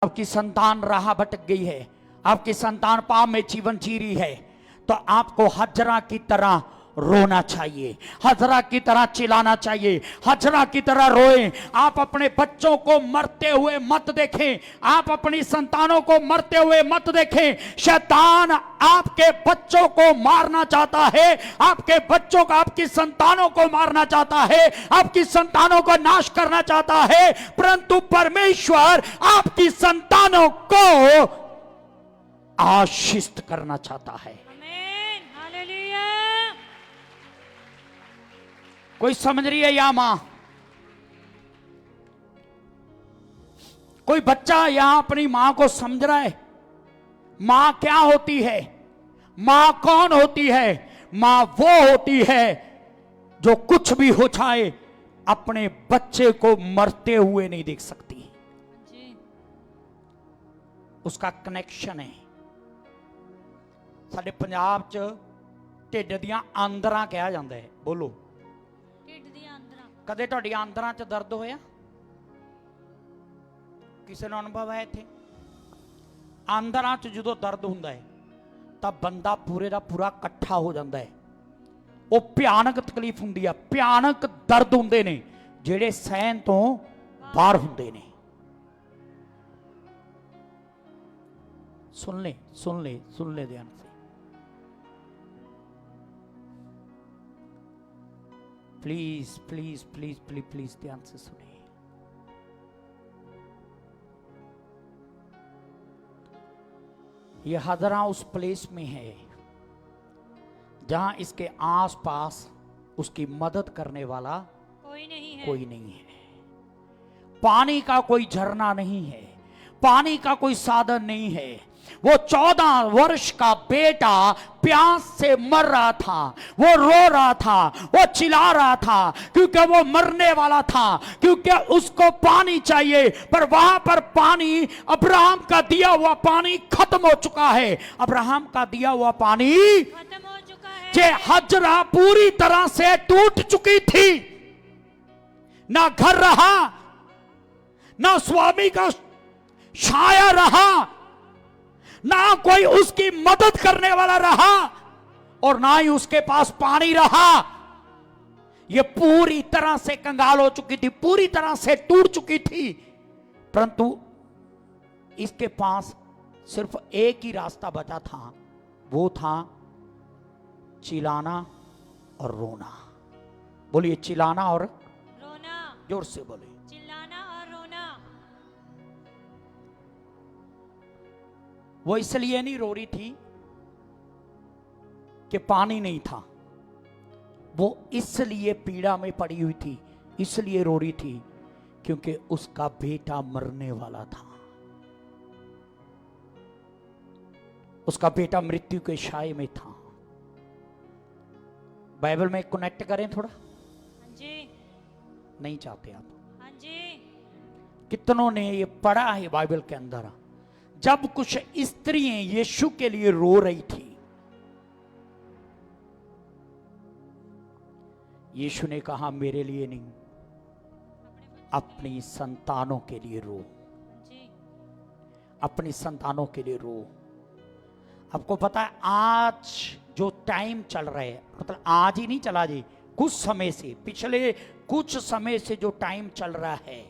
आपकी संतान राह भटक गई है, आपकी संतान पाप में जीवन जी रही है, तो आपको हजरा की तरह रोना चाहिए, हजरा की तरह चिल्लाना चाहिए, हजरा की तरह रोएं। आप अपने बच्चों को मरते हुए मत देखें, आप अपनी संतानों को मरते हुए मत देखें। शैतान आपके बच्चों को मारना चाहता है, आपके बच्चों को, आपकी संतानों को मारना चाहता है, आपकी संतानों को नाश करना चाहता है, परंतु परमेश्वर आपकी संतानों को आशीष करना चाहता है। कोई समझ रही है या मां? कोई बच्चा यहां अपनी मां को समझ रहा है? मां क्या होती है? मां कौन होती है? मां वो होती है जो कुछ भी हो जाए अपने बच्चे को मरते हुए नहीं देख सकती। उसका कनेक्शन है। साडे पंजाब च ढिड दियां आंदरां कहा जाता है। बोलो, कदे तुहाडी आंदरां च दर्द होया? किसी नूं अनुभव है? इत्थे आंदरां च जदों दर्द हुंदा है तां बंदा पूरे दा पूरा इकट्ठा हो जाता है। वो भयानक तकलीफ हुंदी है, भयानक दर्द हुंदे ने जिहड़े सहन तो बाहर हुंदे ने। सुन ले ध्यान से। Please please please please please ध्यान से सुनिए। यह हजरा उस प्लेस में है जहां इसके आसपास उसकी मदद करने वाला कोई नहीं है। पानी का कोई झरना नहीं है, पानी का कोई साधन नहीं है। वो 14 वर्ष का बेटा प्यास से मर रहा था, वो रो रहा था, वो चिल्ला रहा था, क्योंकि वो मरने वाला था, क्योंकि उसको पानी चाहिए। पर वहां पर पानी, अब्राहम का दिया हुआ पानी खत्म हो चुका है। अब्राहम का दिया हुआ पानी खत्म हो चुका है। जे हजरा पूरी तरह से टूट चुकी थी, ना घर रहा, ना स्वामी का छाया रहा, ना कोई उसकी मदद करने वाला रहा, और ना ही उसके पास पानी रहा। यह पूरी तरह से कंगाल हो चुकी थी, पूरी तरह से टूट चुकी थी। परंतु इसके पास सिर्फ एक ही रास्ता बचा था, वो था चिल्लाना और रोना। बोलिए, चिल्लाना और रोना। जोर से बोलिए, चिल्लाना और रोना। वो इसलिए नहीं रो रही थी कि पानी नहीं था, वो इसलिए पीड़ा में पड़ी हुई थी, इसलिए रो रही थी क्योंकि उसका बेटा मरने वाला था। उसका बेटा मृत्यु के छाये में था। बाइबल में कनेक्ट करें थोड़ा? हाँ जी। नहीं चाहते आप? हाँ जी। कितनों ने ये पढ़ा है बाइबल के अंदर? जब कुछ स्त्रियां यीशु के लिए रो रही थी, यीशु ने कहा मेरे लिए नहीं, अपनी संतानों के लिए रो, अपनी संतानों के लिए रो। आपको पता है आज जो टाइम चल रहा है, मतलब आज ही नहीं चला जी, कुछ समय से, पिछले कुछ समय से जो टाइम चल रहा है,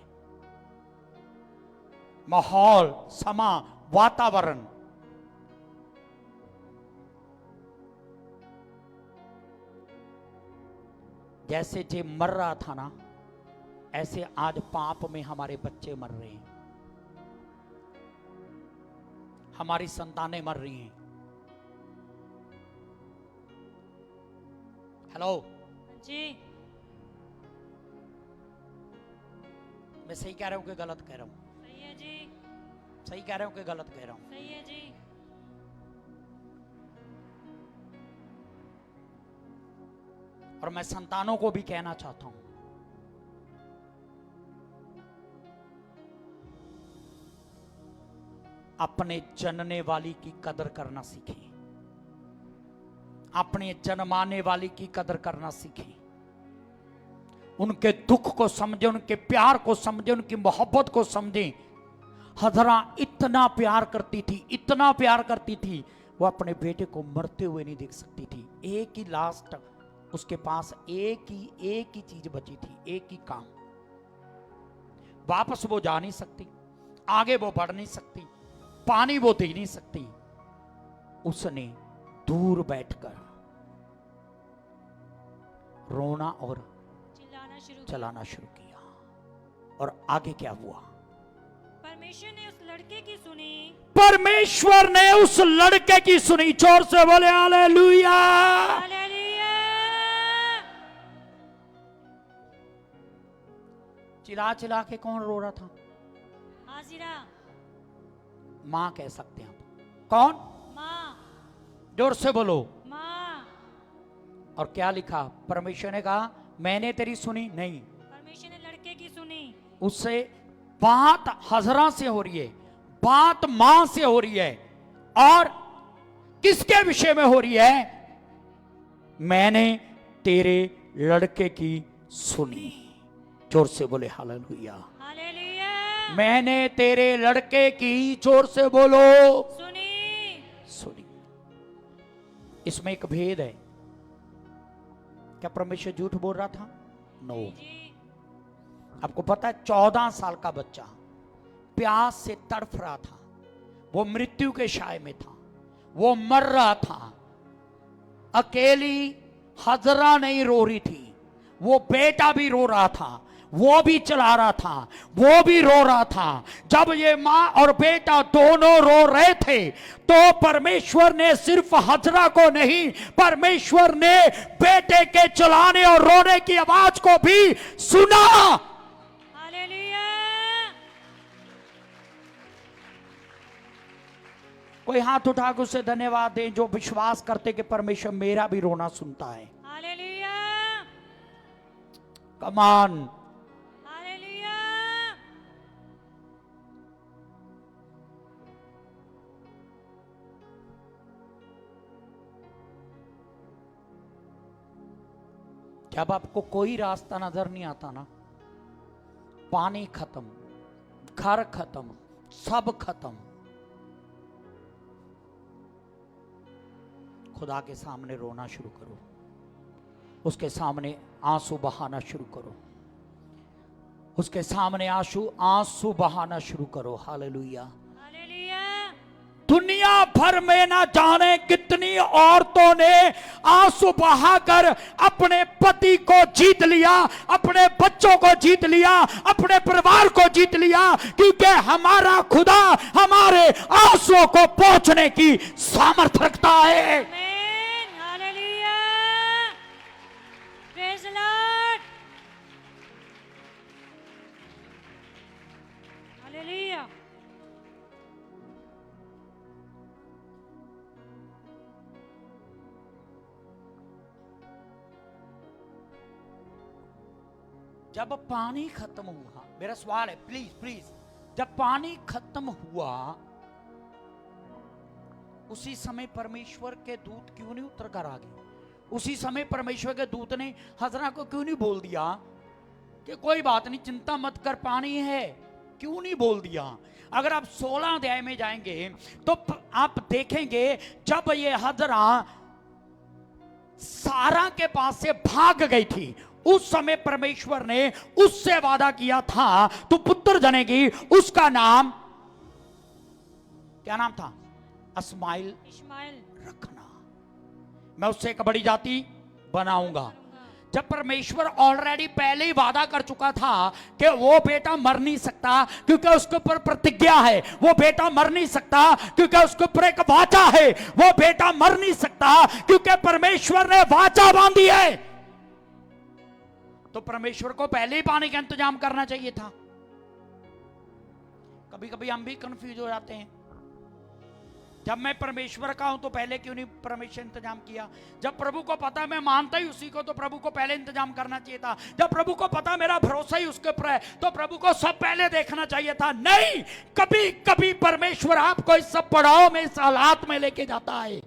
माहौल, समा, वातावरण, जैसे जे मर रहा था ना, ऐसे आज पाप में हमारे बच्चे मर रहे हैं, हमारी संतानें मर रही हैं। हेलो जी, मैं सही कह रहा हूं कि गलत कह रहा हूं? सही है जी। सही कह रहा हूं कि गलत कह रहा हूं? सही है जी। और मैं संतानों को भी कहना चाहता हूं, अपने जनने वाली की कदर करना सीखें, अपने जन्माने वाली की कदर करना सीखें। उनके दुख को समझें, उनके प्यार को समझें, उनकी मोहब्बत को समझें। हजरा इतना प्यार करती थी, इतना प्यार करती थी, वो अपने बेटे को मरते हुए नहीं देख सकती थी। एक ही लास्ट उसके पास एक ही चीज बची थी, एक ही काम। वापस वो जा नहीं सकती, आगे वो बढ़ नहीं सकती, पानी वो दे नहीं सकती। उसने दूर बैठकर रोना और चलाना शुरू किया। और आगे क्या हुआ? परमेश्वर ने उस लड़के की सुनी। परमेश्वर ने उस लड़के की सुनी। जोर से बोले हालेलुया। हालेलुया। चिल्ला चिल्ला के कौन रो रहा था? हाजिरा। मां कह सकते हैं आप। कौन? मां। जोर से बोलो। मां। और क्या लिखा? परमेश्वर ने कहा मैंने तेरी सुनी नहीं, परमेश्वर ने लड़के की सुनी। उससे बात हजरा से हो रही है, बात मां से हो रही है। और किसके विषय में हो रही है? मैंने तेरे लड़के की सुनी। जोर से बोले हालेलुया। हालेलुया। मैंने तेरे लड़के की, जोर से बोलो, सुनी। इसमें एक भेद है। क्या परमेश्वर झूठ बोल रहा था? नो। आपको पता है 14 साल का बच्चा प्यास से तड़फ रहा था, वो मृत्यु के साए में था, वो मर रहा था। अकेली हजरा नहीं रो रही थी, वो बेटा भी रो रहा था, वो भी चला रहा था, वो भी रो रहा था। जब ये मां और बेटा दोनों रो रहे थे तो परमेश्वर ने सिर्फ हजरा को नहीं, परमेश्वर ने बेटे के चलाने और रोने की आवाज को भी सुना। हालेलुया। कोई हाथ उठा के उसे धन्यवाद दे जो विश्वास करते कि परमेश्वर मेरा भी रोना सुनता है। हालेलुया। कमान। जब आपको कोई रास्ता नजर नहीं आता ना, पानी खत्म, घर खत्म, सब खत्म, खुदा के सामने रोना शुरू करो, उसके सामने आंसू बहाना शुरू करो, उसके सामने आंसू बहाना शुरू करो। हालेलुया। दुनिया भर में ना जाने कितनी औरतों ने आंसू बहाकर अपने पति को जीत लिया, अपने बच्चों को जीत लिया, अपने परिवार को जीत लिया, क्योंकि हमारा खुदा हमारे आंसुओं को पहुंचने की सामर्थ्य रखता है। Hallelujah. Praise the Lord. Hallelujah. जब पानी खत्म हुआ, मेरा सवाल है, प्लीज प्लीज, जब पानी खत्म हुआ उसी समय परमेश्वर के दूत क्यों नहीं उतर कर आ गए? उसी समय परमेश्वर के दूत ने हजरा को क्यों नहीं बोल दिया कि कोई बात नहीं, चिंता मत कर, पानी है? क्यों नहीं बोल दिया? अगर आप 16 अध्याय में जाएंगे तो आप देखेंगे जब ये हजरा सारा के पास से भाग गई थी, उस समय परमेश्वर ने उससे वादा किया था तू पुत्र जनेगी, उसका नाम क्या नाम था? इस्माइल रखना, मैं उससे एक बड़ी जाति बनाऊंगा। जब परमेश्वर ऑलरेडी पहले ही वादा कर चुका था कि वो बेटा मर नहीं सकता क्योंकि उसके ऊपर प्रतिज्ञा है, वो बेटा मर नहीं सकता क्योंकि उसके ऊपर एक वाचा है, वो बेटा मर नहीं सकता क्योंकि परमेश्वर ने वाचा बांधी है, तो परमेश्वर को पहले ही पानी का इंतजाम करना चाहिए था। कभी कभी हम भी कंफ्यूज हो जाते हैं, जब मैं परमेश्वर का हूं तो पहले क्यों नहीं परमेश्वर इंतजाम किया? जब प्रभु को पता मैं मानता ही उसी को, तो प्रभु को पहले इंतजाम करना चाहिए था। जब प्रभु को पता मेरा भरोसा ही उसके ऊपर है तो प्रभु को सब पहले देखना चाहिए था। नहीं, कभी कभी परमेश्वर आपको इस सब पड़ाव में, इस हालात में लेके जाता है।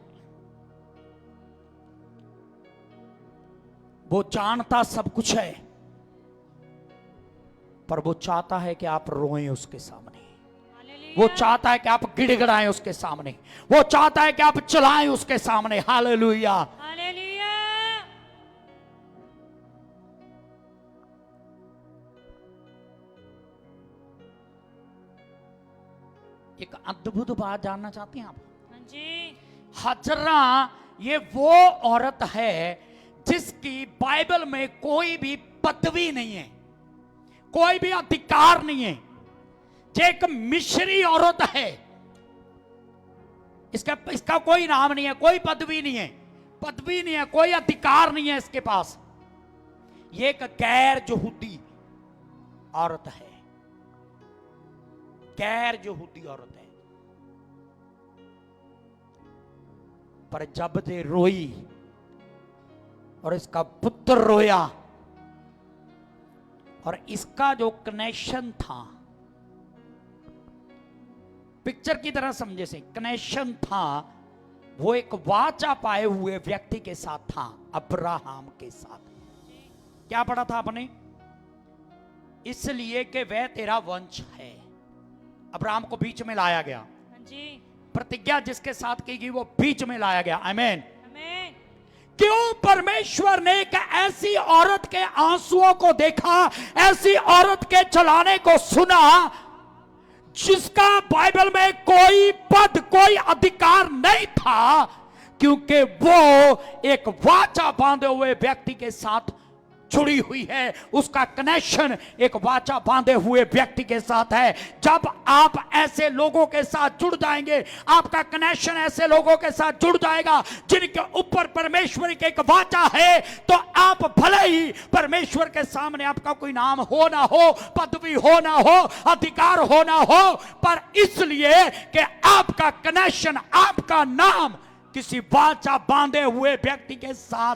वो जानता सब कुछ है, पर वो चाहता है कि आप रोएं उसके सामने। वो चाहता है कि आप गिड़गिड़ाएं उसके सामने, वो चाहता है कि आप चलाएं उसके सामने। हालेलुया। हालेलुया। एक अद्भुत बात जानना चाहते हैं आप? हाँ जी। हजरा ये वो औरत है जिसकी बाइबल में कोई भी पदवी नहीं है, कोई भी अधिकार नहीं है। जो एक मिस्री औरत है, इसका कोई नाम नहीं है, कोई पदवी नहीं है, पदवी नहीं है, कोई अधिकार नहीं है इसके पास। ये एक गैर यहूदी औरत है, गैर यहूदी औरत है। पर जब ये रोई और इसका पुत्र रोया और इसका जो कनेक्शन था, पिक्चर की तरह समझे से कनेक्शन था, वो एक वाचा पाए हुए व्यक्ति के साथ था, अब्राहम के साथ। क्या पढ़ा था आपने? इसलिए कि वह तेरा वंश है। अब्राहम को बीच में लाया गया। हाँ जी। प्रतिज्ञा जिसके साथ की गई वो बीच में लाया गया। आमीन। आमीन। क्यों परमेश्वर ने एक ऐसी औरत के आंसुओं को देखा, ऐसी औरत के चलाने को सुना, जिसका बाइबल में कोई पद, कोई अधिकार नहीं था, क्योंकि वो एक वाचा बांधे हुए व्यक्ति के साथ जुड़ी हुई है। उसका कनेक्शन एक वाचा बांधे हुए व्यक्ति के साथ है। जब आप ऐसे लोगों के साथ जुड़ जाएंगे, आपका कनेक्शन ऐसे लोगों के साथ जुड़ जाएगा जिनके ऊपर परमेश्वर की एक वाचा है, तो आप भले ही परमेश्वर के सामने आपका कोई नाम हो ना हो, पदवी हो ना हो, अधिकार हो ना हो, पर इसलिए कि आपका कनेक्शन, आपका नाम किसी वाचा बांधे हुए व्यक्ति के साथ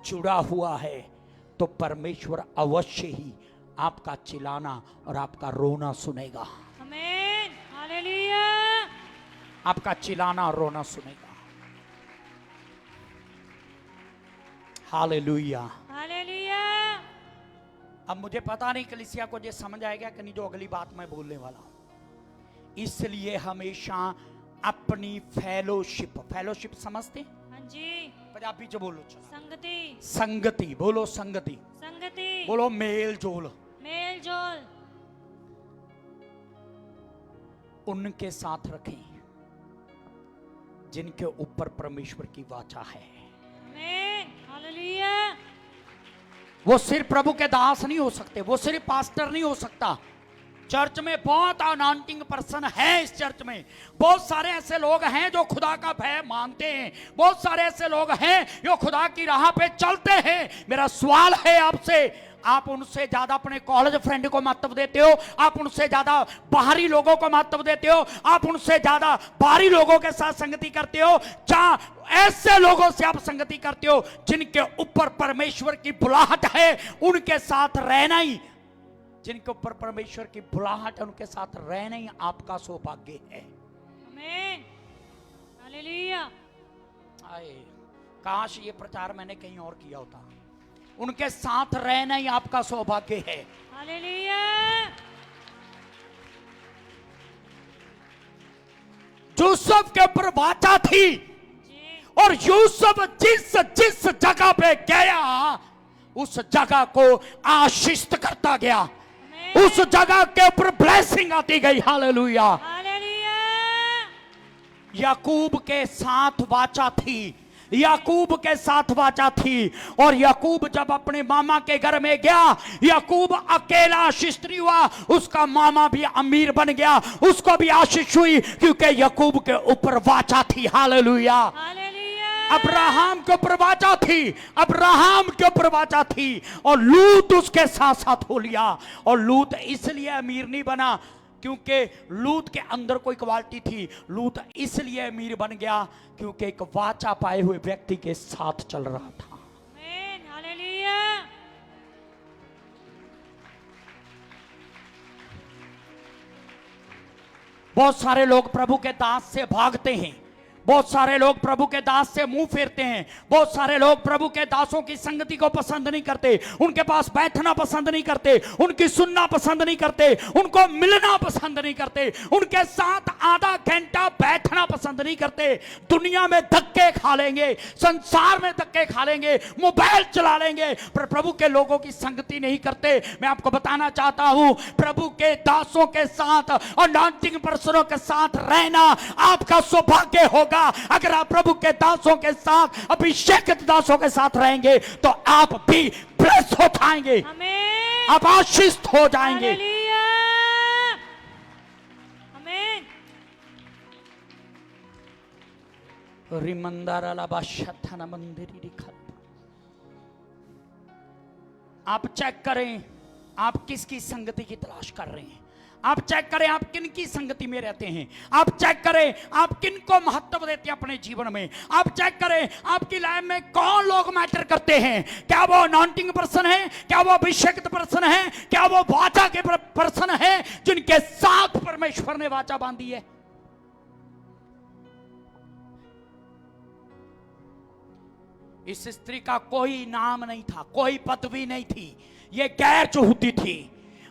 जुड़ा हुआ है, तो परमेश्वर अवश्य ही आपका चिल्लाना और आपका रोना सुनेगा। आमीन। हालेलुया। आपका चिल्लाना और रोना सुनेगा। हालेलुया। हालेलुया। अब मुझे पता नहीं कलीसिया को ये समझ आएगा कि नहीं जो अगली बात मैं बोलने वाला हूं। इसलिए हमेशा अपनी फेलोशिप समझते? हाँ जी। पंजाबी च बोलो। संगति। संगति बोलो। संगति संगति बोलो। मेल जोल। मेल जोल उनके साथ रखें जिनके ऊपर परमेश्वर की वाचा है। आमीन। हालेलुया। वो सिर्फ प्रभु के दास नहीं हो सकते, वो सिर्फ पास्टर नहीं हो सकता। चर्च में बहुत अनाउंटिंग पर्सन है। इस चर्च में बहुत सारे ऐसे लोग हैं जो खुदा का भय मानते हैं, बहुत सारे ऐसे लोग हैं जो खुदा की राह पे चलते हैं। मेरा सवाल है आपसे, आप उनसे ज्यादा अपने कॉलेज फ्रेंड को महत्व देते हो, आप उनसे ज्यादा बाहरी लोगों को महत्व देते हो, आप उनसे ज्यादा बाहरी लोगों के साथ संगति करते हो, जहां ऐसे लोगों से आप संगति करते हो जिनके ऊपर परमेश्वर की बुलाहट है, उनके साथ रहना ही, जिनके ऊपर परमेश्वर की बुलाहट है, उनके साथ रहना ही आपका सौभाग्य है। आमीन। हालेलुया। आए, काश ये प्रचार मैंने कहीं और किया होता। उनके साथ रहना ही आपका सौभाग्य है। हालेलुया। यूसुफ के ऊपर वाचा थी जी। और यूसुफ जिस जगह पे गया उस जगह को आशीषित करता गया, उस जगह के ऊपर ब्लेसिंग आती गई। हालेलुया। हालेलुया। याकूब के साथ वाचा थी, याकूब के साथ वाचा थी, और याकूब जब अपने मामा के घर में गया, याकूब अकेला आशीष नहीं हुआ, उसका मामा भी अमीर बन गया, उसको भी आशीष हुई, क्योंकि याकूब के ऊपर वाचा थी। हालेलुया। अब्राहम के ऊपर वाचा थी, अब्राहम के ऊपर वाचा थी, और लूत उसके साथ साथ हो लिया। और लूत इसलिए अमीर नहीं बना क्योंकि लूत के अंदर कोई क्वालिटी थी, लूत इसलिए अमीर बन गया क्योंकि एक वाचा पाए हुए व्यक्ति के साथ चल रहा था। आमीन। हालेलुया। बहुत सारे लोग प्रभु के दास से भागते हैं, बहुत सारे लोग प्रभु के दास से मुंह फेरते हैं, बहुत सारे लोग प्रभु के दासों की संगति को पसंद नहीं करते, उनके पास बैठना पसंद नहीं करते, उनकी सुनना पसंद नहीं करते, उनको मिलना पसंद नहीं करते, उनके साथ आधा घंटा बैठना पसंद नहीं करते। दुनिया में धक्के खा लेंगे, संसार में धक्के खा लेंगे, मोबाइल चला लेंगे, पर प्रभु के लोगों की संगति नहीं करते। मैं आपको बताना चाहता हूं, प्रभु के दासों के साथ और अनॉइंटिंग पर्सनों के साथ रहना आपका सौभाग्य होगा। अगर आप प्रभु के दासों के साथ, अभिषेकित दासों के साथ रहेंगे तो आप भी ब्लेस हो जाएंगे, आप आशीषित हो जाएंगे। आमीन। आप चेक करें आप किसकी संगति की तलाश कर रहे हैं, आप चेक करें आप किन की संगति में रहते हैं, आप चेक करें आप किन को महत्व देते हैं अपने जीवन में, आप चेक करें आपकी लाइफ में कौन लोग मैटर करते हैं। क्या वो अनॉइंटिंग पर्सन है, क्या वो अभिषेकित पर्सन है, क्या वो वाचा के पर्सन है जिनके साथ परमेश्वर ने वाचा बांधी है। इस स्त्री का कोई नाम नहीं था, कोई पदवी नहीं थी, ये गैर यहूदी थी,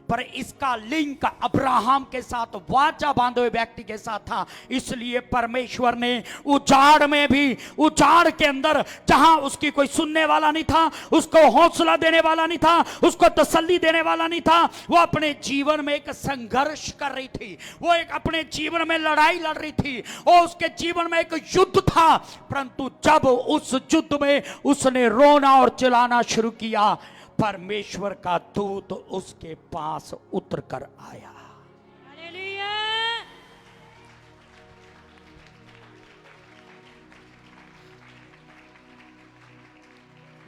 पर इसका लिंक अब्राहम के साथ वाचा बांधे हुए व्यक्ति के साथ था। इसलिए परमेश्वर ने उजाड़ में भी, उजाड़ के अंदर जहां उसकी कोई सुनने वाला नहीं था, उसको हौसला देने वाला नहीं था, उसको तसल्ली देने वाला नहीं था, वो अपने जीवन में एक संघर्ष कर रही थी, वो एक अपने जीवन में लड़ाई लड़ रही थी, और उसके जीवन में एक युद्ध था। परंतु जब उस युद्ध में उसने रोना और चिल्लाना शुरू किया, परमेश्वर का दूत उसके पास उतर कर आया। हालेलुया।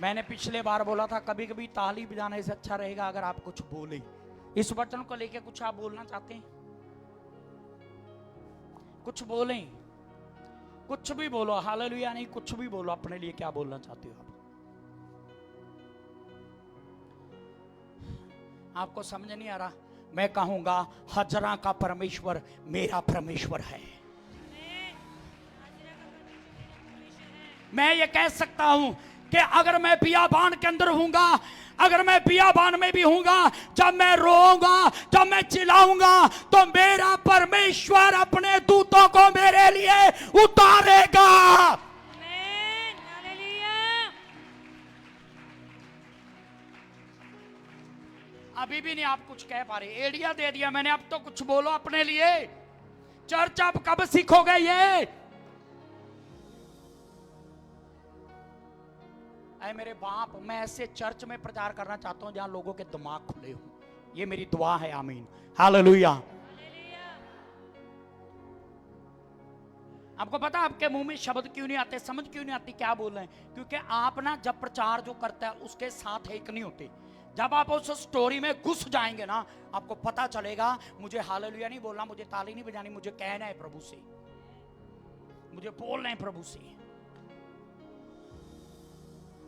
मैंने पिछले बार बोला था कभी कभी ताली बजाने से अच्छा रहेगा अगर आप कुछ बोलें। इस वचन को लेके कुछ आप बोलना चाहते हैं, कुछ बोलें, कुछ भी बोलो, हालेलुया नहीं, कुछ भी बोलो, अपने लिए क्या बोलना चाहते हो आप। आपको समझ नहीं आ रहा, मैं कहूंगा हजरा का परमेश्वर मेरा परमेश्वर है। मैं ये कह सकता हूं कि अगर मैं बियाबान के अंदर हूंगा, अगर मैं बियाबान में भी हूंगा, जब मैं रोऊंगा, जब मैं चिल्लाऊंगा, तो मेरा परमेश्वर अपने दूतों को मेरे लिए उतारेगा। अभी भी नहीं आप कुछ कह पा रहे, एडिया दे दिया मैंने, अब तो कुछ बोलो अपने लिए। चर्च आप कब सीखोगे ये? ऐ मेरे बाप, मैं ऐसे चर्च में प्रचार करना चाहता हूं जहां लोगों के दिमाग खुले हों। ये मेरी दुआ है, आमीन, हालेलुया। आपको पता आपके मुंह में शब्द क्यों नहीं आते, समझ क्यों नहीं आती क्या बोल रहे हैं? क्योंकि आप ना जब प्रचार जो करता है उसके साथ एक नहीं होते। जब आप उस स्टोरी में घुस जाएंगे ना, आपको पता चलेगा मुझे हालेलुया नहीं बोलना, मुझे ताली नहीं बजानी, मुझे कहना है प्रभु से, मुझे बोलना है प्रभु से।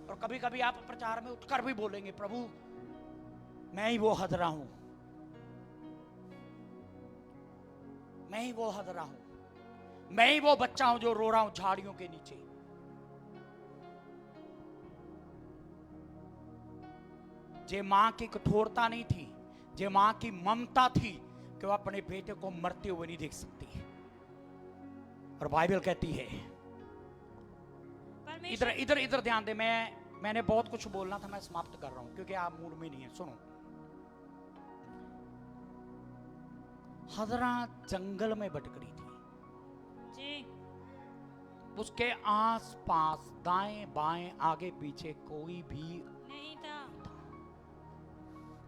और कभी कभी आप प्रचार में उठकर भी बोलेंगे, प्रभु मैं ही वो हजरा हूं, मैं ही वो हजरा हूं, मैं ही वो बच्चा हूं जो रो रहा हूं झाड़ियों के नीचे। जे मां की कठोरता नहीं थी, जे मां की ममता थी कि वो अपने बेटे को मरते हुए नहीं देख सकती। और बाइबल कहती है, इधर इधर इधर ध्यान दे, मैंने बहुत कुछ बोलना था, मैं समाप्त कर रहा हूं क्योंकि आप मूड में नहीं है। सुनो, हजरा जंगल में भटक रही थी जी। उसके आस पास दाएं बाएं आगे पीछे कोई भी नहीं था।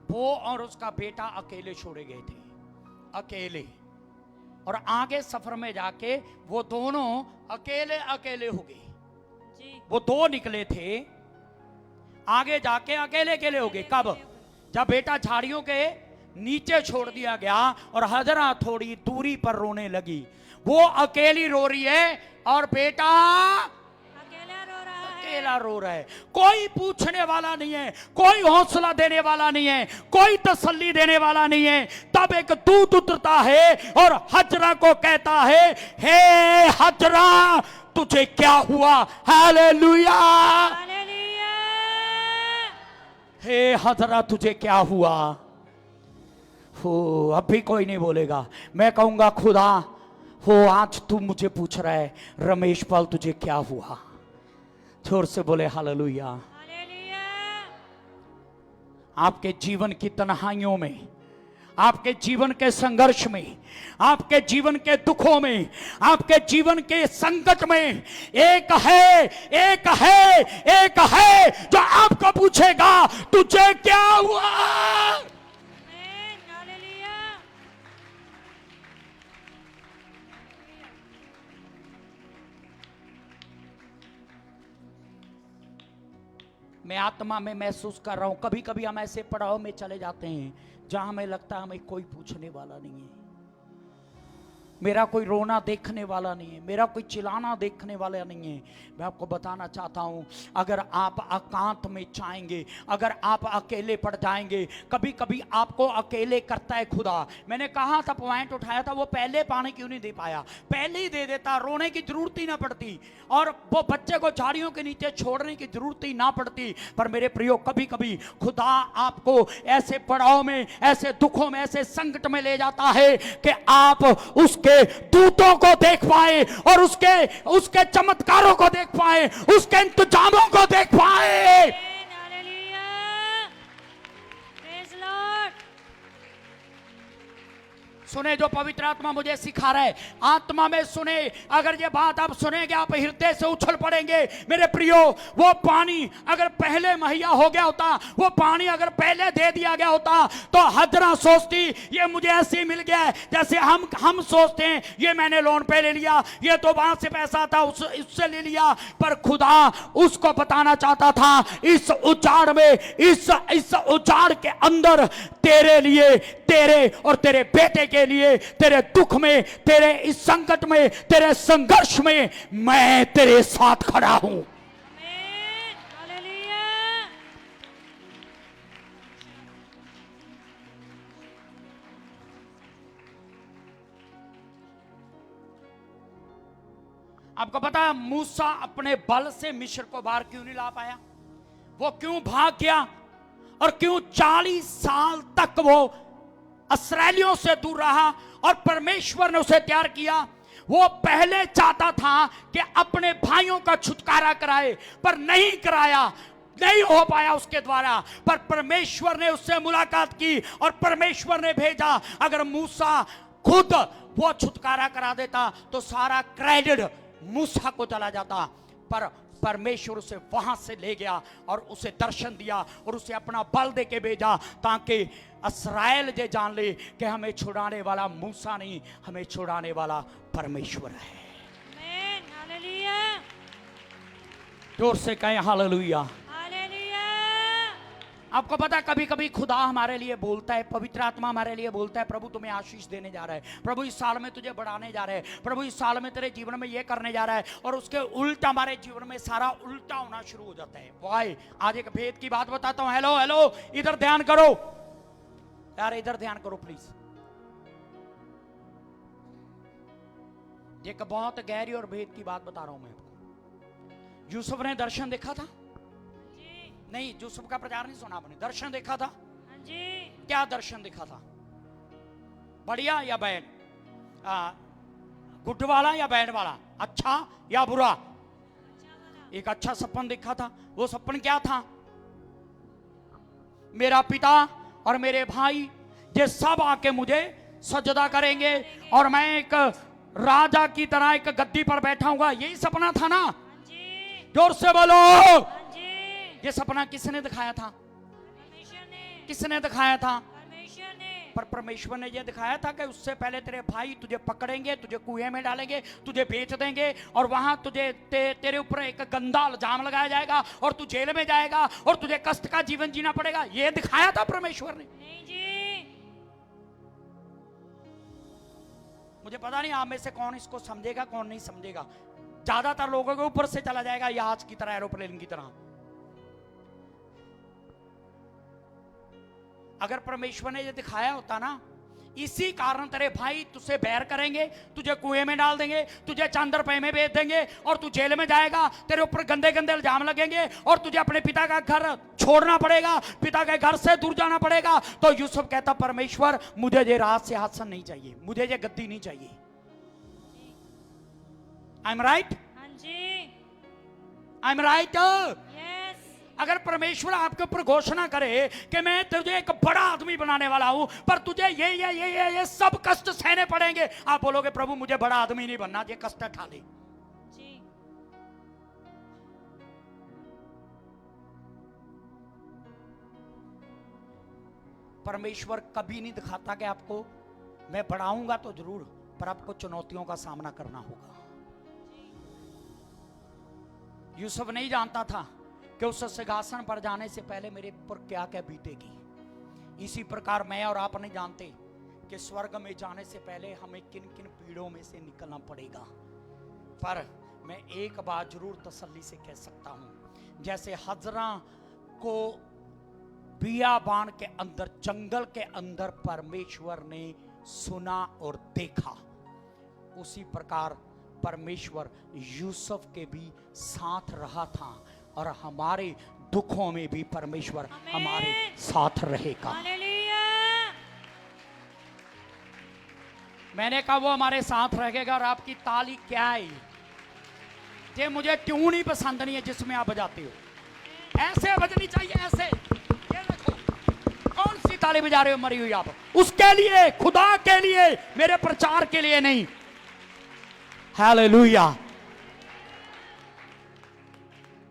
वो और उसका बेटा अकेले छोड़े गए थे, अकेले। और आगे सफर में जाके वो दोनों अकेले अकेले हो गए। वो दो निकले थे, आगे जाके अकेले अकेले हो गए। कब? जब बेटा झाड़ियों के नीचे छोड़ दिया गया और हजरा थोड़ी दूरी पर रोने लगी। वो अकेली रो रही है और बेटा अकेला रो रहा है। कोई पूछने वाला नहीं है, कोई हौसला देने वाला नहीं है, कोई तसल्ली देने वाला नहीं है। तब एक दूत उतरता है और हजरा को कहता है, हे हजरा तुझे क्या हुआ? हालेलुया। हालेलुया। हे हजरा तुझे क्या हुआ? हो अब भी कोई नहीं बोलेगा। मैं कहूंगा खुदा हो आज तू मुझे पूछ रहा है रमेश पाल तुझे क्या हुआ? जोर से बोले हालेलुया। हालेलुया। आपके जीवन की तन्हाइयों में, आपके जीवन के संघर्ष में, आपके जीवन के दुखों में, आपके जीवन के संकट में एक है जो आपको पूछेगा तुझे क्या हुआ? आमीन। हालेलुया। मैं आत्मा में महसूस कर रहा हूं कभी कभी हम ऐसे पड़ाव में चले जाते हैं जहां हमें लगता है हमें कोई पूछने वाला नहीं है, मेरा कोई रोना देखने वाला नहीं है, मेरा कोई चिल्लाना देखने वाला नहीं है। मैं आपको बताना चाहता हूं अगर आप एकांत में चाहेंगे, अगर आप अकेले पड़ जाएंगे, कभी कभी आपको अकेले करता है खुदा। मैंने कहा था पॉइंट उठाया था, वो पहले पानी क्यों नहीं दे पाया? पहले ही दे देता, रोने की जरूरत ही ना पड़ती और वो बच्चे को झाड़ियों के नीचे छोड़ने की जरूरत ही ना पड़ती। पर मेरे प्रियो कभी कभी खुदा आपको ऐसे पड़ाव में, ऐसे दुखों में, ऐसे संकट में ले जाता है कि आप उसके दूतों को देख पाए और उसके चमत्कारों को देख पाए, उसके इंतजामों को देख पाए। आमीन। हालेलुया। Praise Lord. सुने जो पवित्र आत्मा मुझे सिखा रहा है, आत्मा में सुने। अगर ये बात आप सुनेंगे आप हृदय से उछल पड़ेंगे। मेरे प्रियो वो पानी अगर पहले मुहैया हो गया होता, वो पानी अगर पहले दे दिया गया होता तो हजरा सोचती ये मुझे ऐसे मिल गया है जैसे हम सोचते हैं ये मैंने लोन पे ले लिया, ये तो वहां से पैसा था उससे ले लिया। पर खुदा उसको बताना चाहता था इस उजाड़ में, इस उजाड़ के अंदर तेरे लिए, तेरे और तेरे बेटे के लिए, तेरे दुख में, तेरे इस संकट में, तेरे संघर्ष में मैं तेरे साथ खड़ा हूं। आमीन। हालेलुया। आपको पता है मूसा अपने बल से मिस्र को बाहर क्यों नहीं ला पाया? वो क्यों भाग गया और क्यों 40 साल तक वो इस्राएलियों से दूर रहा और परमेश्वर ने उसे तैयार किया? वो पहले चाहता था कि अपने भाइयों का छुटकारा कराए पर नहीं कराया, नहीं हो पाया उसके द्वारा। पर परमेश्वर ने उससे मुलाकात की और परमेश्वर ने भेजा। अगर मूसा खुद वो छुटकारा करा देता तो सारा क्रेडिट मूसा को चला जाता। पर परमेश्वर उसे वहां से ले गया और उसे दर्शन दिया और उसे अपना बल दे के भेजा ताकि इस्राएल जे जान ले कि हमें छुड़ाने वाला मूसा नहीं, हमें छुड़ाने वाला परमेश्वर है। आमीन। हालेलुया। जोर से कहें हालेलुया। हालेलुया। आपको पता है कभी कभी खुदा हमारे लिए बोलता है, पवित्र आत्मा हमारे लिए बोलता है प्रभु तुम्हें आशीष देने जा रहा है, प्रभु इस साल में तुझे बढ़ाने जा रहा है, प्रभु इस साल में तेरे जीवन में ये करने जा रहा है। और उसके उल्टा हमारे जीवन में सारा उल्टा होना शुरू हो जाता है। वाई आज एक भेद की बात बताता हूं। हेलो हेलो, इधर ध्यान करो यार, इधर ध्यान करो प्लीज। एक बहुत गहरी और भेद की बात बता रहा हूं मैं आपको। यूसुफ ने दर्शन देखा था? जी। नहीं, यूसुफ का प्रचार नहीं सुना आपने, दर्शन देखा था। हाँ जी। क्या दर्शन देखा था? बढ़िया या बैड? गुड वाला या बैड वाला? अच्छा या बुरा? एक अच्छा सपन देखा था। वो सपन क्या था? मेरा पिता और मेरे भाई ये सब आके मुझे सजदा करेंगे और मैं एक राजा की तरह एक गद्दी पर बैठा हूंगा। यही सपना था ना? हाँ जी। जोर से बोलो। हाँ जी। ये सपना किसने दिखाया था? परमेश्वर ने। किसने दिखाया था? परमेश्वर ने। पर परमेश्वर ने यह दिखाया था कि उससे पहले तेरे भाई तुझे पकड़ेंगे, तुझे कुएं में डालेंगे, तुझे बेच देंगे और वहां तुझे तेरे ऊपर एक गंदा इल्जाम लगाया जाएगा और तू जेल में जाएगा और तुझे कष्ट का जीवन जीना पड़ेगा। यह दिखाया था परमेश्वर ने। नहीं जी। मुझे पता नहीं आप में से कौन इसको समझेगा कौन नहीं समझेगा। ज्यादातर लोगों के ऊपर से चला जाएगा या आज की तरह एरोप्लेन की तरह। अगर परमेश्वर ने ये दिखाया होता ना, इसी कारण तेरे भाई तुझसे बैर करेंगे, तुझे कुएं में डाल देंगे, तुझे चांदर पे में बेच देंगे और तू जेल में जाएगा। तेरे ऊपर गंदे गंदे इल्जाम लगेंगे और तुझे अपने पिता का घर छोड़ना पड़ेगा, पिता के घर से दूर जाना पड़ेगा। तो यूसुफ कहता, परमेश्वर मुझे ये राज सिंहासन नहीं चाहिए, मुझे ये गद्दी नहीं चाहिए। I am right? हाँ जी। I am right? यस। अगर परमेश्वर आपके ऊपर घोषणा करे कि मैं तुझे एक बड़ा आदमी बनाने वाला हूं, पर तुझे ये सब कष्ट सहने पड़ेंगे, आप बोलोगे प्रभु मुझे बड़ा आदमी नहीं बनना, ये कष्ट उठा ले। जी। परमेश्वर कभी नहीं दिखाता कि आपको मैं बढ़ाऊंगा तो जरूर, पर आपको चुनौतियों का सामना करना होगा। यूसुफ नहीं जानता था कि उस सिंहासन पर जाने से पहले मेरे ऊपर क्या क्या बीतेगी। इसी प्रकार मैं और आप नहीं जानते कि स्वर्ग में जाने से पहले हमें किन किन पीड़ों में से निकलना पड़ेगा। पर मैं एक बात जरूर तसल्ली से कह सकता हूं, जैसे हजरा को बियाबान के अंदर, जंगल के अंदर परमेश्वर ने सुना और देखा, उसी प्रकार परमेश्वर यूसुफ के भी साथ रहा था और हमारे दुखों में भी परमेश्वर हमारे साथ रहेगा। हालेलुया। मैंने कहा वो हमारे साथ रहेगा। और आपकी ताली क्या है ये मुझे क्यों नहीं पसंद नहीं है जिसमें आप बजाते हो, ऐसे बजनी चाहिए, ऐसे। ये देखो कौन सी ताली बजा रहे हो मरी हुई आप, उसके लिए, खुदा के लिए, मेरे प्रचार के लिए नहीं। हालेलुया।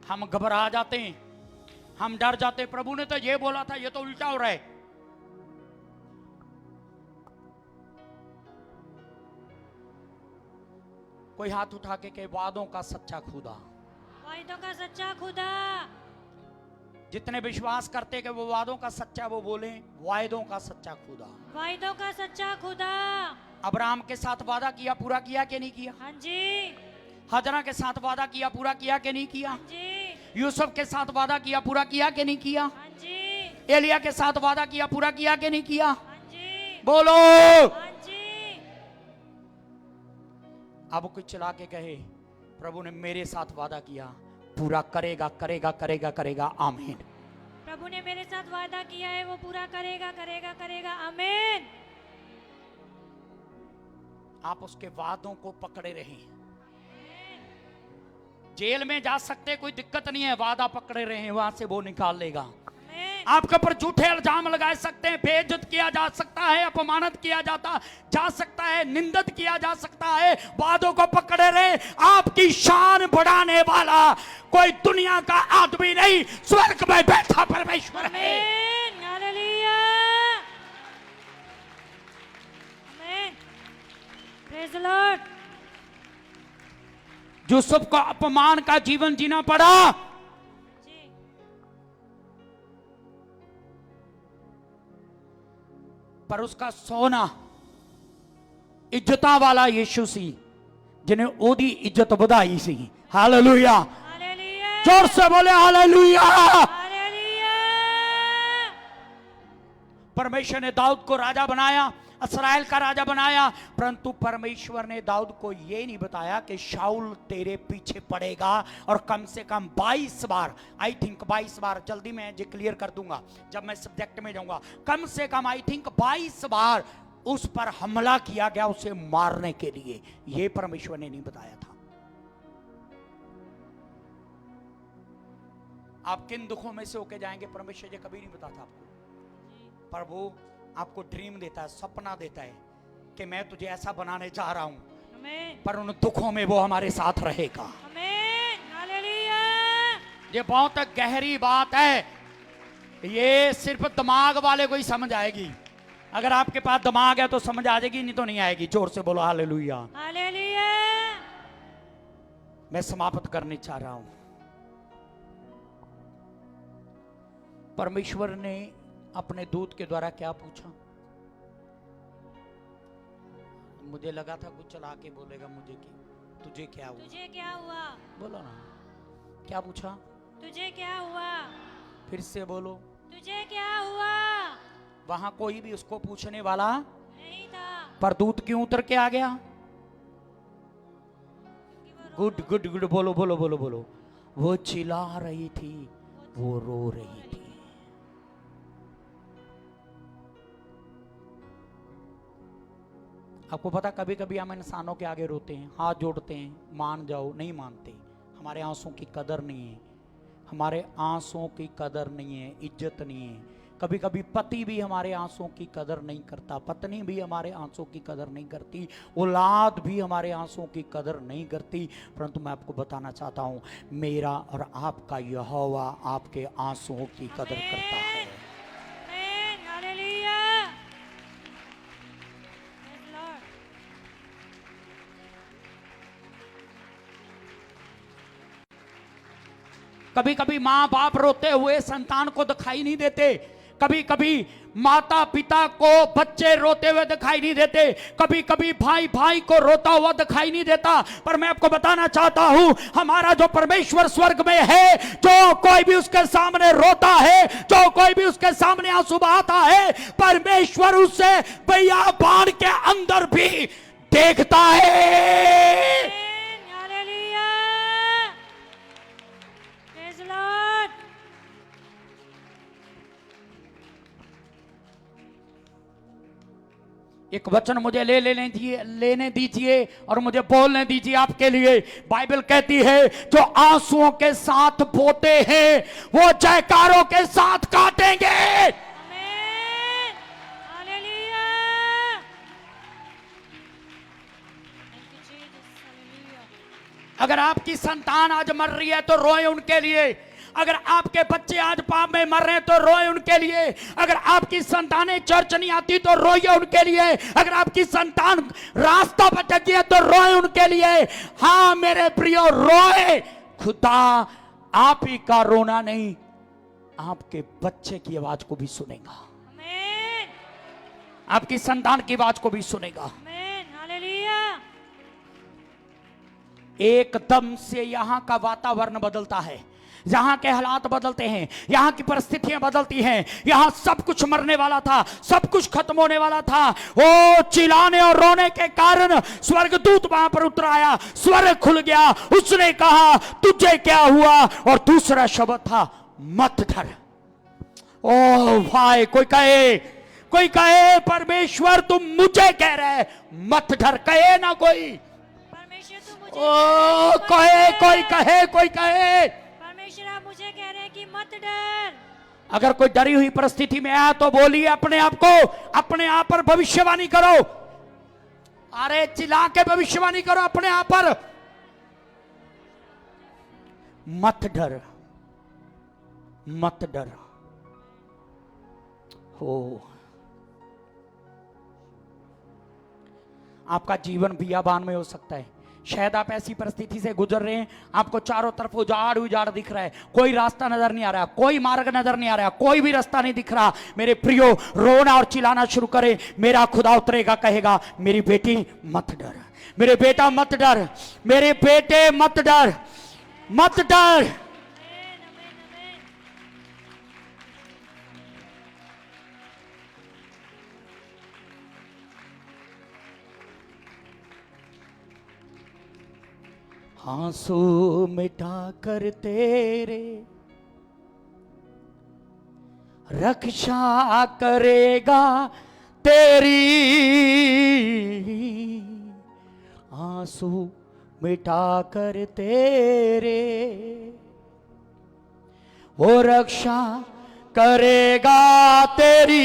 हम घबरा जाते हैं, हम डर जाते हैं, प्रभु ने तो ये बोला था, ये तो उल्टा हो रहा है। कोई हाथ उठा के कहे वादों का सच्चा खुदा, वायदों का सच्चा खुदा। जितने विश्वास करते कि वो वादों का सच्चा, वो बोले वायदों का सच्चा खुदा। वायदों का सच्चा खुदा। अब्राहम के साथ वादा किया, पूरा किया कि नहीं किया? हाँ जी। हजरा के साथ वादा किया, पूरा किया कि नहीं किया? हाँ जी। यूसुफ के साथ वादा किया, पूरा किया कि नहीं किया? हाँ जी। एलिया के साथ वादा किया, पूरा किया कि नहीं किया? हाँ जी। बोलो। हाँ जी। अब कुछ चला के कहे प्रभु ने मेरे साथ वादा किया, पूरा करेगा करेगा करेगा करेगा, आमीन। प्रभु ने मेरे साथ वादा किया है, वो पूरा करेगा करेगा करेगा, आमीन। आप उसके वादों को पकड़े रहें। जेल में जा सकते, कोई दिक्कत नहीं है, वादा पकड़े रहें, वहां से वो निकाल लेगा। आपके ऊपर झूठे इल्जाम लगाए सकते हैं, बेइज्जत किया जा सकता है, अपमानित किया जा सकता है, निंदित किया जा सकता है, वादों को पकड़े रहे। आपकी शान बढ़ाने वाला कोई दुनिया का आदमी नहीं, स्वर्ग में बैठा परमेश्वर है। हालेलुया। आमीन। Praise the Lord. यूसुफ को अपमान का जीवन जीना पड़ा, जी। पर उसका सोना इज्जता वाला यीशु सी, जिन्हें ओदी इज्जत ਵਧਾਈ सी। हालेलुया। हालेलुया। जोर से बोले हालेलुया। हालेलुया। परमेश्वर ने दाऊद को राजा बनाया, इस्राएल का राजा बनाया, परंतु परमेश्वर ने दाऊद को यह नहीं बताया कि शाऊल तेरे पीछे पड़ेगा और कम से कम 22 बार, आई थिंक 22 बार, जल्दी मैं ये क्लियर कर दूंगा जब मैं सब्जेक्ट में जाऊंगा, कम से कम आई थिंक 22 बार उस पर हमला किया गया उसे मारने के लिए। यह परमेश्वर ने नहीं बताया था। आप किन दुखों में से होके जाएंगे परमेश्वर ये कभी नहीं बताता आपको, पर वो आपको ड्रीम देता है, सपना देता है कि मैं तुझे ऐसा बनाने जा रहा हूं, आमीन। पर उन दुखों में वो हमारे साथ रहेगा। आमीन। हालेलुया। ये बहुत गहरी बात है, ये सिर्फ दिमाग वाले को ही समझ आएगी। अगर आपके पास दिमाग है तो समझ आ जाएगी, नहीं तो नहीं आएगी। जोर से बोलो हालेलुया। हालेलुया। मैं समाप्त करने चाह रहा हूं। परमेश्वर ने अपने दूत के द्वारा क्या पूछा? मुझे लगा था कुछ चला के बोलेगा मुझे कि तुझे क्या हुआ। तुझे क्या हुआ? बोलो ना, क्या पूछा? तुझे क्या हुआ? फिर से बोलो। तुझे क्या हुआ? वहां कोई भी उसको पूछने वाला नहीं था। पर दूत क्यों उतर के आ गया? गुड गुड गुड, बोलो बोलो बोलो बोलो। वो चिल्ला रही थी, वो रो रही थी। आपको पता, कभी कभी हम इंसानों के आगे रोते हैं, हाथ जोड़ते हैं, मान जाओ, नहीं मानते। हमारे आंसुओं की कदर नहीं है, हमारे आंसुओं की कदर नहीं है, इज्जत नहीं है। कभी कभी पति भी हमारे आंसुओं की कदर नहीं करता, पत्नी भी हमारे आंसुओं की कदर नहीं करती, औलाद भी हमारे आंसुओं की कदर नहीं करती। परंतु मैं आपको बताना चाहता हूं, मेरा और आपका यहोवा आपके आंसुओं की कदर करता है। आमीन, हालेलुया। Praise the Lord. कभी कभी माँ बाप रोते हुए संतान को दिखाई नहीं देते, कभी कभी माता पिता को बच्चे रोते हुए दिखाई नहीं देते, कभी कभी भाई भाई को रोता हुआ दिखाई नहीं देता। पर मैं आपको बताना चाहता हूं, हमारा जो परमेश्वर स्वर्ग में है, जो कोई भी उसके सामने रोता है, जो कोई भी उसके सामने आंसू बहाता है, परमेश्वर उसे बियाबान के अंदर भी देखता है। Amen, hallelujah. Praise the Lord. एक वचन मुझे लेने दीजिए और मुझे बोलने दीजिए आपके लिए। बाइबल कहती है, जो आंसुओं के साथ बोते हैं वो जयकारों के साथ काटेंगे। Amen, hallelujah. Thank you, Jesus. Hallelujah. अगर आपकी संतान आज मर रही है तो रोए उनके लिए। अगर आपके बच्चे आज पाप में मर रहे हैं तो रोए उनके लिए। अगर आपकी संतानें चर्च नहीं आती तो रोइए उनके लिए। अगर आपकी संतान रास्ता भटक गई है तो रोए उनके लिए। हाँ मेरे प्रियो, रोए। खुदा आप ही का रोना नहीं, आपके बच्चे की आवाज को भी सुनेगा, Amen, आपकी संतान की आवाज को भी सुनेगा। Amen, hallelujah. एकदम से यहां का वातावरण बदलता है, यहां के हालात बदलते हैं, यहां की परिस्थितियां बदलती हैं। यहां सब कुछ मरने वाला था, सब कुछ खत्म होने वाला था। ओ चिल्लाने और रोने के कारण स्वर्गदूत वहां पर उतर आया, स्वर्ग खुल गया। उसने कहा, तुझे क्या हुआ? और दूसरा शब्द था, मत डर। ओ भाई, कोई कहे परमेश्वर तुम मुझे कह रहे, मत डर। कहे ना कोई, परमेश्वर तू मुझे ओ कोई कहे। परमेश्वर आप मुझे कह रहे हैं कि मत डर। अगर कोई डरी हुई परिस्थिति में आया तो बोलिए अपने आप को, अपने आप पर भविष्यवाणी करो। अरे चिल्ला के भविष्यवाणी करो अपने आप पर, मत डर, मत डर। हो आपका जीवन बियाबान में हो सकता है। शायद आप ऐसी परिस्थिति से गुजर रहे हैं, आपको चारों तरफ उजाड़ उजाड़ दिख रहा है, कोई रास्ता नजर नहीं आ रहा, कोई मार्ग नजर नहीं आ रहा, कोई भी रास्ता नहीं दिख रहा। मेरे प्रियो, रोना और चिल्लाना शुरू करें। मेरा खुदा उतरेगा, कहेगा, मेरी बेटी मत डर, मेरे बेटा मत डर, मेरे बेटे मत डर, मत डर। Amen, amen, amen. आंसू मिटा कर तेरे रक्षा करेगा तेरी, आंसू मिटा कर तेरे वो रक्षा करेगा तेरी।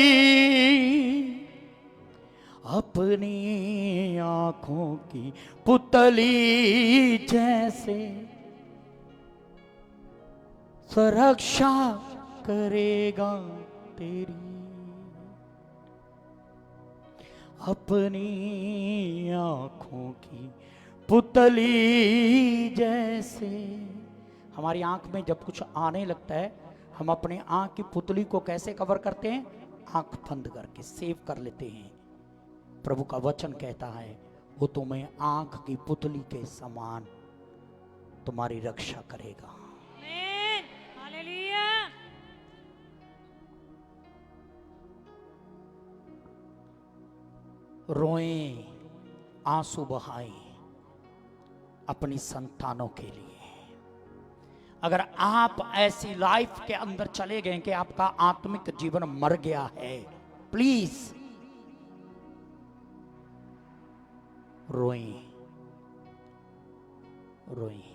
अपनी आंखों की पुतली जैसे सुरक्षा करेगा तेरी, अपनी आंखों की पुतली जैसे। हमारी आंख में जब कुछ आने लगता है, हम अपने आंख की पुतली को कैसे कवर करते हैं? आंख बंद करके सेव कर लेते हैं। प्रभु का वचन कहता है, वो तुम्हें आंख की पुतली के समान तुम्हारी रक्षा करेगा। Amen, hallelujah. रोएं, आंसू बहाएं अपनी संतानों के लिए। अगर आप ऐसी लाइफ के अंदर चले गए कि आपका आत्मिक जीवन मर गया है, प्लीज रोएं, रोएं।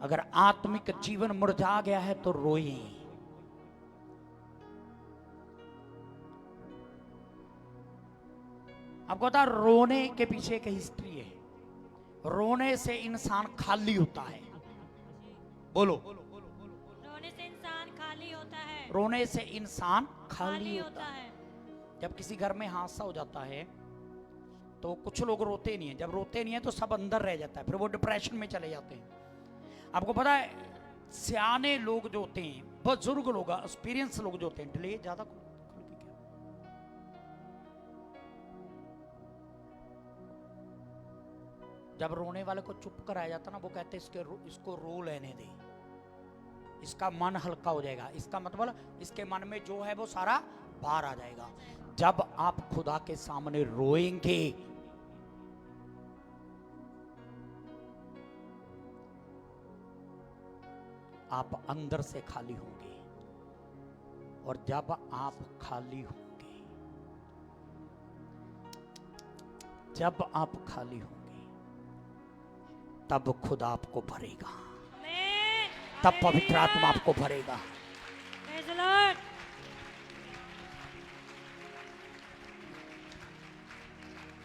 अगर आत्मिक जीवन मुरझा गया है तो रोएं। आपको पता, रोने के पीछे एक हिस्ट्री है। रोने से इंसान खाली होता है। बोलो, रोने से इंसान खाली होता है। रोने से इंसान खाली होता है। जब किसी घर में हादसा हो जाता है तो कुछ लोग रोते नहीं है। जब रोते नहीं है तो सब अंदर रह जाता है, फिर वो डिप्रेशन में चले जाते हैं। आपको पता है, सियाने लोग जो होते हैं, बुजुर्ग लोग, एक्सपीरियंस लोग जो होते हैं, डिले ज्यादा जब रोने वाले को चुप कराया जाता ना, वो कहते इसको रो लेने दे, इसका मन हल्का हो जाएगा। इसका मतलब इसके मन में जो है वो सारा बाहर आ जाएगा। जब आप खुदा के सामने रोएंगे, आप अंदर से खाली होंगे, और जब आप खाली होंगे, जब आप खाली होंगे, तब खुदा आपको भरेगा, तब पवित्र आत्मा आपको भरेगा।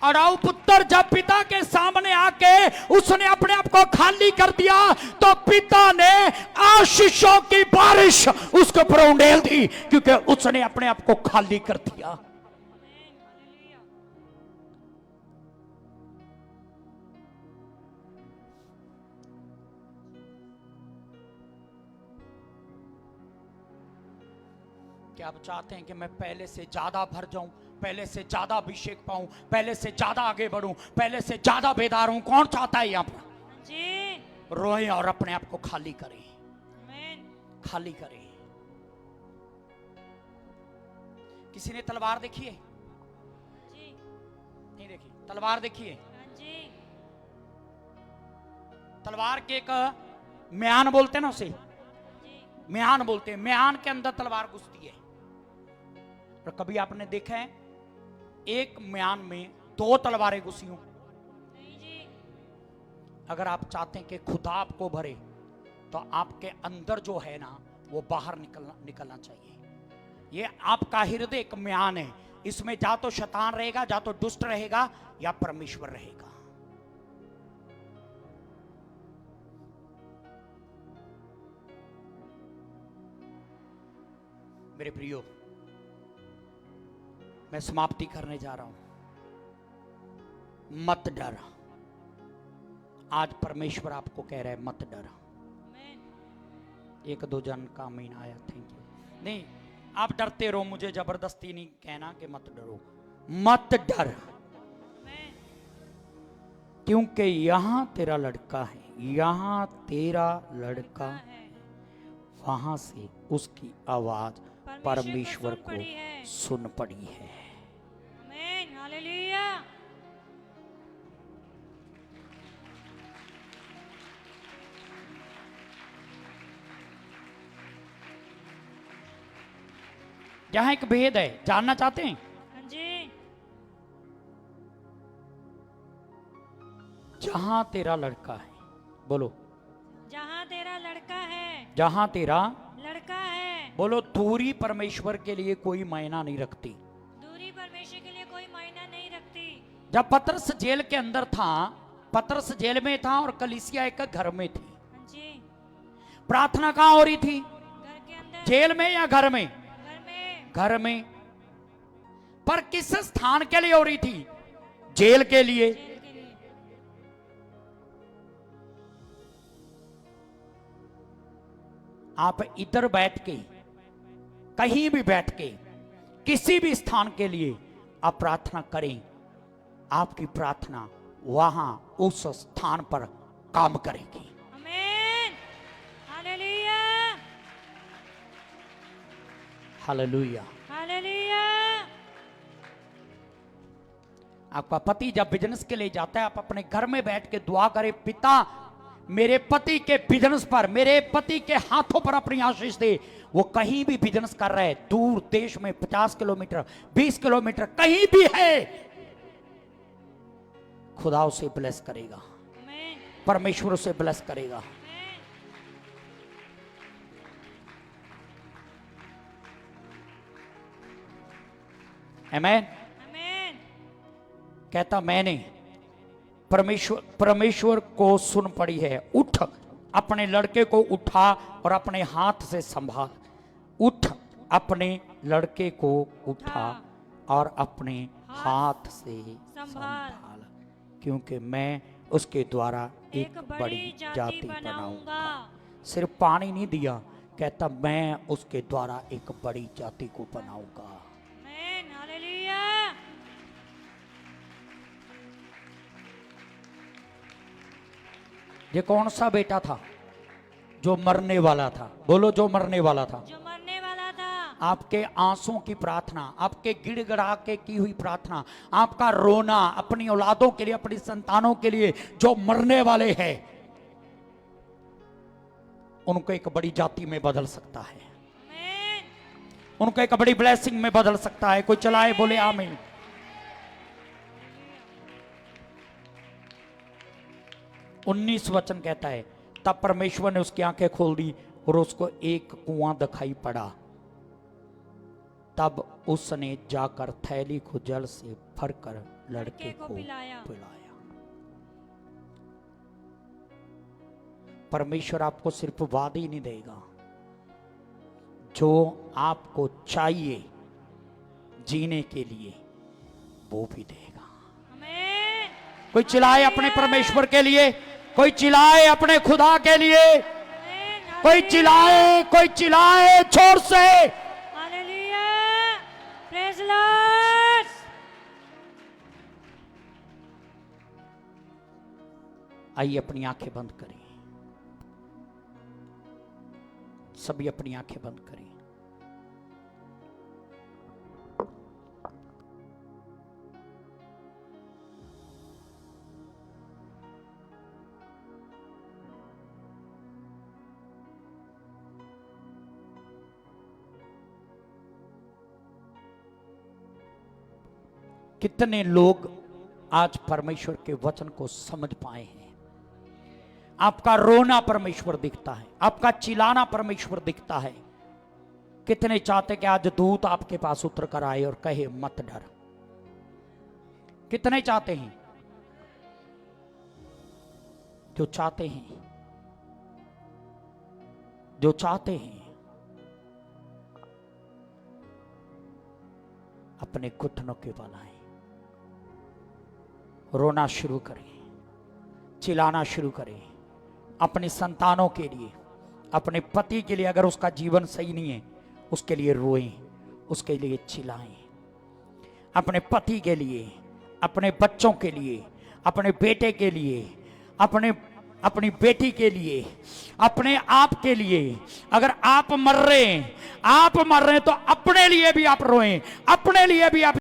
अड़ाऊ पुत्र जब पिता के सामने आके उसने अपने आप को खाली कर दिया, तो पिता ने आशीषों की बारिश उसके ऊपर उंडेल दी, क्योंकि उसने अपने आप को खाली कर दिया। क्या आप चाहते हैं कि मैं पहले से ज्यादा भर जाऊं, पहले से ज्यादा अभिषेक पाऊं, पहले से ज्यादा आगे बढ़ूं, पहले से ज्यादा बेदार हूं? कौन चाहता है? यहां पर जी रोएं और अपने आप को खाली करें, खाली करें। किसी ने तलवार देखी है? जी नहीं देखी? तलवार देखी है? जी। तलवार के एक म्यान बोलते हैं ना उसे, म्यान बोलते हैं। म्यान के अंदर तलवार घुसती है। और कभी आपने देखा है एक म्यान में 2 तलवारें घुसी हों? नहीं जी। अगर आप चाहते हैं कि खुदा आपको भरे, तो आपके अंदर जो है ना, वो बाहर निकलना चाहिए। ये आपका हृदय एक म्यान है, इसमें जा तो शैतान रहेगा, जा तो दुष्ट रहेगा, या परमेश्वर रहेगा। मेरे प्रियो, मैं समाप्ति करने जा रहा हूं। मत डर। आज परमेश्वर आपको कह रहा है मत डर। 1-2 जन का आमीन आया, थैंक यू। नहीं, आप डरते रहो, मुझे जबरदस्ती नहीं कहना कि मत डरो। मत डर, क्योंकि यहां तेरा लड़का है, यहां तेरा लड़का है। वहां से उसकी आवाज परमेश्वर को सुन पड़ी है। आमीन, हालेलुया। यहां एक भेद है, जानना चाहते हैं? जी। जहां तेरा लड़का है, बोलो, जहां तेरा लड़का है, जहां तेरा लड़का है। बोलो, दूरी परमेश्वर के लिए कोई मायना नहीं रखती। दूरी परमेश्वर के लिए कोई मायना नहीं रखती। जब पतरस जेल के अंदर था, पतरस जेल में था और कलीसिया एक घर में थी। जी। प्रार्थना कहां हो रही थी? घर के अंदर। जेल में या घर में? घर में। घर में। पर किस स्थान के लिए हो रही थी? जेल के लिए। आप इधर बैठ के, कहीं भी बैठ के, किसी भी स्थान के लिए आप प्रार्थना करें, आपकी प्रार्थना वहां उस स्थान पर काम करेगी। आमीन, हालेलुया, हालेलुया, हालेलुया। आपका पति जब बिजनेस के लिए जाता है, आप अपने घर में बैठ के दुआ करें, पिता मेरे पति के बिजनेस पर, मेरे पति के हाथों पर अपनी आशीष दे। वो कहीं भी बिजनेस कर रहे हैं, दूर देश में 50 किलोमीटर 20 किलोमीटर कहीं भी है, खुदा उसे ब्लेस करेगा, परमेश्वर उसे ब्लेस करेगा। आमीन। कहता मैंने परमेश्वर को सुन पड़ी है, उठ अपने लड़के को उठा और अपने हाथ से संभाल। उठ अपने लड़के को उठा और अपने हाथ से संभाल, क्योंकि मैं उसके द्वारा एक बड़ी जाति बनाऊंगा। सिर्फ पानी नहीं दिया, कहता मैं उसके द्वारा एक बड़ी जाति को बनाऊंगा। ये कौन सा बेटा था जो मरने वाला था? बोलो, जो मरने वाला था। जो मरने वाला था। आपके आंसू की प्रार्थना, आपके गिड़गिड़ा के की हुई प्रार्थना, आपका रोना अपनी औलादों के लिए, अपनी संतानों के लिए जो मरने वाले हैं, उनको एक बड़ी जाति में बदल सकता है, उनको एक बड़ी ब्लेसिंग में बदल सकता है। कोई चलाए बोले आमीन। उन्नीस वचन कहता है, तब परमेश्वर ने उसकी आंखें खोल दी और उसको एक कुआं दिखाई पड़ा। तब उसने जाकर थैली को जल से भरकर लड़के को पिलाया। परमेश्वर आपको सिर्फ वादा ही नहीं देगा, जो आपको चाहिए जीने के लिए वो भी देगा। कोई चिल्लाए अपने परमेश्वर के लिए, कोई चिल्लाए अपने खुदा के लिए, कोई चिल्लाए जोर से। Hallelujah, praise Lord. आइए अपनी आंखें बंद करें, सभी अपनी आंखें बंद करें। कितने लोग आज परमेश्वर के वचन को समझ पाए हैं? आपका रोना परमेश्वर दिखता है, आपका चिल्लाना परमेश्वर दिखता है। कितने चाहते कि आज दूत आपके पास उतर कर आए और कहे मत डर? कितने चाहते हैं? जो चाहते हैं, जो चाहते हैं, अपने घुटनों के बल आए, रोना शुरू करें, चिल्लाना शुरू करें अपनी संतानों के लिए, अपने पति के लिए। अगर उसका जीवन सही नहीं है, उसके लिए रोएं, उसके लिए चिल्लाएं। अपने पति के लिए, अपने बच्चों के लिए, अपने बेटे के लिए, अपनी बेटी के लिए, अपने आप के लिए। अगर आप मर रहे हैं तो अपने लिए भी आप रोएं, अपने लिए भी आप